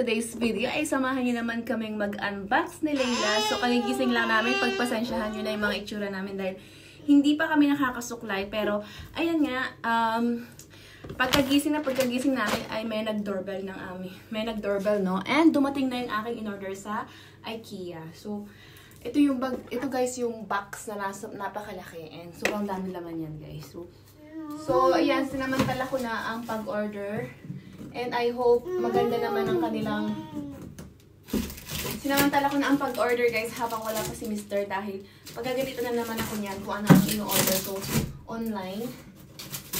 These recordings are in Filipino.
today's video ay samahan nyo naman kaming mag-unbox ni Layla. So kagigising lang namin, pagpasensyahan nyo na yung mga itsura namin dahil hindi pa kami nakakasuklay. Pero ayan nga, pagkagising namin ay may nag-doorbell ng amin. May nag-doorbell, no? And dumating na yung aking in-order sa IKEA. So ito yung bag, ito guys yung box na napakalaki and sobrang dami laman yan guys. So ayan, sinamantala ko na ang pag-order. And I hope maganda naman ang kanilang... Sinamantala ko na ang pag-order guys habang wala pa si Mr. dahil pagkaganito na naman ako niyan kung ano ang ino-order ko online.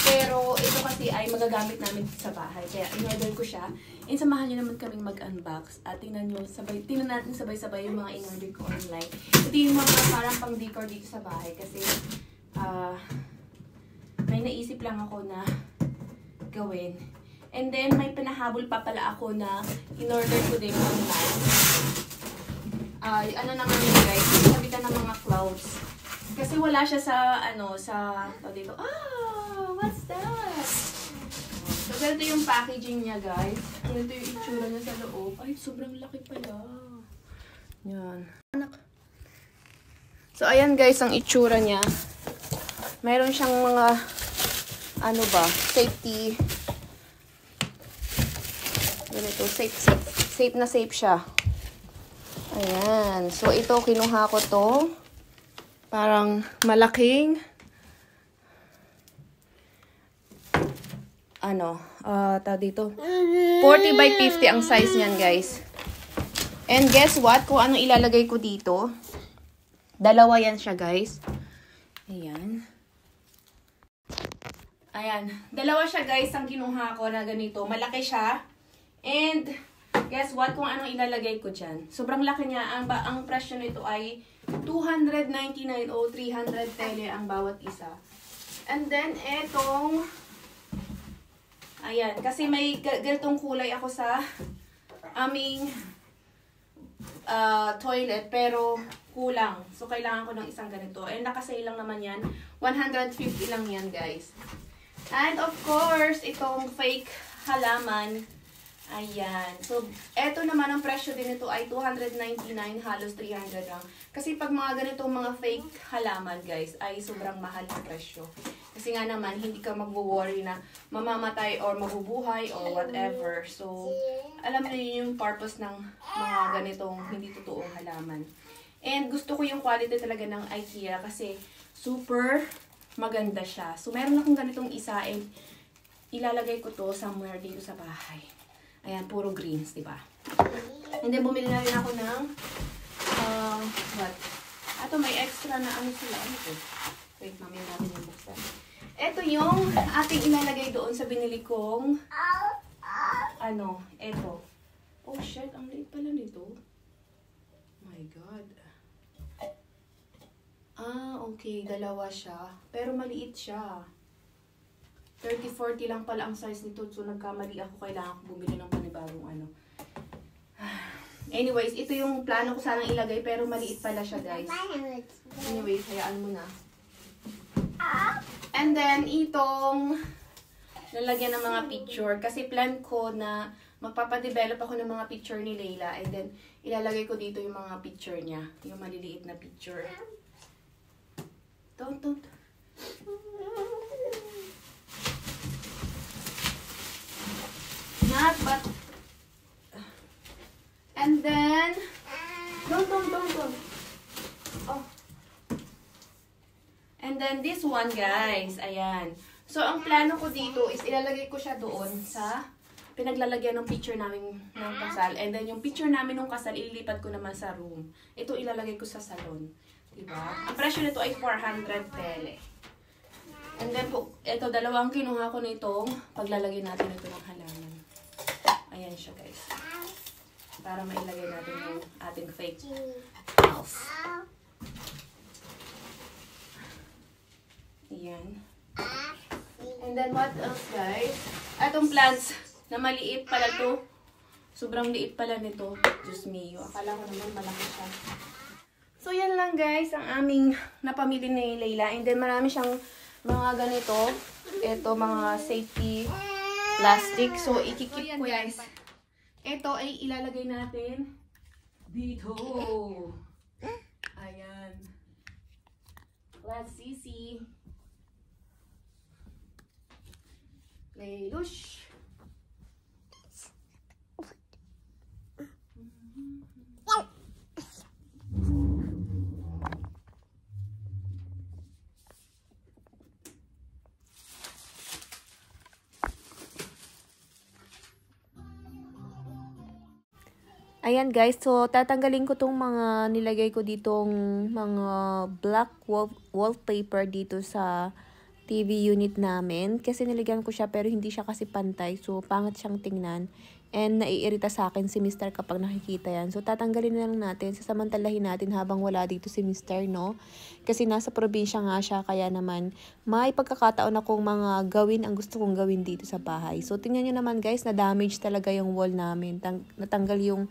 Pero ito kasi ay magagamit namin sa bahay. Kaya in-order ko siya. And samahan nyo naman kaming mag-unbox. At tingnan natin sabay-sabay yung mga in-order ko online. Ito yung mga parang pang-decor dito sa bahay. Kasi may naisip lang ako na gawin. And then, may pinahabol pa pala ako na in-order ko din online. Ano naman yun guys, sabitan ng mga clouds. Kasi wala siya sa, dito. What's that? So, ganito yung packaging niya guys. Ganito yung itsura niya sa loob. Ay, sobrang laki pala. Yan. So, ayan guys, ang itsura niya. Meron siyang mga, safety. Ganito, safe na safe siya. Ayan. So, ito, kinuha ko to. Parang malaking, dito. 40 by 50 ang size niyan, guys. And guess what? Kung ano ilalagay ko dito. Dalawa yan siya, guys. Ayan. Ayan. Dalawa siya, guys, ang kinuha ko na ganito. Malaki siya. And, guess what? Kung anong ilalagay ko dyan. Sobrang laki niya. Ang presyo nito ay 299 o 300 tele ang bawat isa. And then, etong, ayan. Kasi may ganitong kulay ako sa aming toilet. Pero, kulang. So, kailangan ko ng isang ganito. And, nakasale lang naman yan. 150 lang yan, guys. And, of course, itong fake halaman. Ayan. So, eto naman ang presyo din nito ay 299, halos 300 lang. Kasi pag mga ganitong mga fake halaman, guys, ay sobrang mahal ang presyo. Kasi nga naman, hindi ka magwo-worry na mamamatay or mabubuhay or whatever. So, alam niyo yung purpose ng mga ganitong hindi totoong halaman. And gusto ko yung quality talaga ng IKEA kasi super maganda siya. So, meron akong ganitong isa and ilalagay ko to somewhere dito sa bahay. Ayan, puro greens, diba? And then, bumili na rin ako ng, Ato, may extra na sila. Ano to? Wait, mamaya natin yung buksan. Ito yung ating ilalagay doon sa binili kong, eto. Oh, shit, ang liit pala nito. My God. Okay, dalawa siya. Pero maliit siya. 30-40 lang pala ang size nito. So, nagkamali ako. Kailangan ko bumili ng panibagong Anyways, ito yung plano ko sanang ilagay. Pero maliit pala siya, guys. Anyways, hayaan mo na. And then, itong lalagyan ng mga picture. Kasi plan ko na magpapadevelop ako ng mga picture ni Layla. And then, ilalagay ko dito yung mga picture niya. Yung maliliit na picture. Don't. Not, but, and then, don't. Oh. And then, this one, guys, ayan. So, ang plano ko dito is ilalagay ko siya doon sa pinaglalagyan ng picture namin ng kasal. And then, yung picture namin ng kasal, ililipat ko naman sa room. Ito, ilalagay ko sa salon. Diba? Ang presyo nito ay 400 tele. And then, ito, dalawang kinuha ko nitong paglalagay natin ito ng halaman. Ayan siya, guys. Para mailagay natin yung ating fake house. Ayan. And then, what else, guys? Itong plants na maliit pala to. Sobrang liit pala nito. Diyos mio. Akala ko naman malaki siya. So, yan lang, guys. Ang aming napamili ni Layla. And then, marami siyang mga ganito. Ito, mga safety plastic. So, ikikip ko, guys. Ito ay ilalagay natin dito. Ayan. Let's see. Lelush. Ayan guys, so tatanggalin ko tong mga nilagay ko ditong mga black wallpaper dito sa TV unit namin. Kasi nilagyan ko siya pero hindi siya kasi pantay. So pangit siyang tingnan. And naiirita sa akin si Mr. kapag nakikita yan. So tatanggalin na lang natin. Sasamantalahin natin habang wala dito si Mr. no. Kasi nasa probinsya nga siya. Kaya naman may pagkakataon akong mga gawin ang gusto kong gawin dito sa bahay. So tingnan nyo naman guys, na-damage talaga yung wall namin. Natanggal yung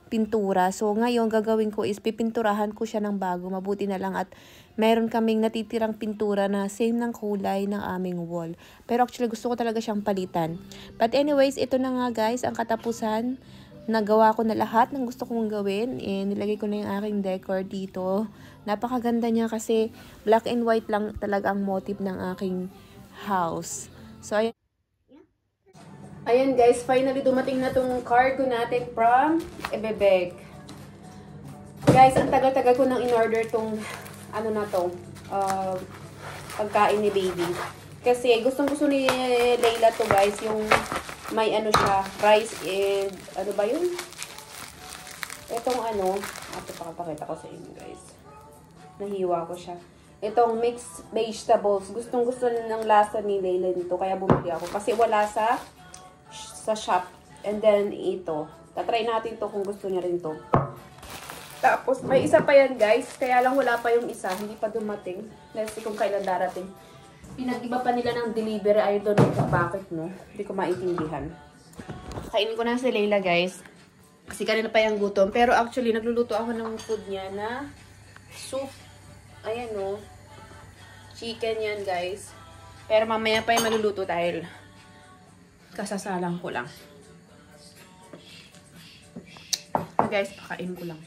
pintura. So, ngayon, gagawin ko is pipinturahan ko siya ng bago. Mabuti na lang at meron kaming natitirang pintura na same ng kulay ng aming wall. Pero actually, gusto ko talaga siyang palitan. But anyways, ito na nga guys, ang katapusan. Nagawa ko na lahat ng gusto kong gawin. Nilagay ko na yung aking decor dito. Napakaganda niya kasi black and white lang talaga ang motif ng aking house. So, ayan guys, finally dumating na tong cargo natin from Ebebek. Guys, ang tagal-tagal ko nang in-order tong ano na to, pagkain ni baby. Kasi gustong-gusto ni Layla to guys, yung may ano siya, rice and ano ba yun? Itong ano, ito pakapakita ko sa inyo guys. Nahiwa ko siya. Itong mixed vegetables, gustong-gusto ng lasa ni Layla nito, kaya bumili ako. Kasi wala sa shop. And then, ito. Tatry natin to kung gusto niya rin to. Tapos, may isa pa yan, guys. Kaya lang wala pa yung isa. Hindi pa dumating. Let's see kung kailan darating. Pinag-iba pa nila ng delivery. I don't know kung bakit, no? Hindi ko maintindihan. Kainin ko na si Layla, guys. Kasi kanina pa yung gutom. Pero actually, nagluluto ako ng food niya na soup. Ayan, no? Chicken yan, guys. Pero mamaya pa yung maluluto dahil kasasalang ko lang. Guys, pakain ko lang.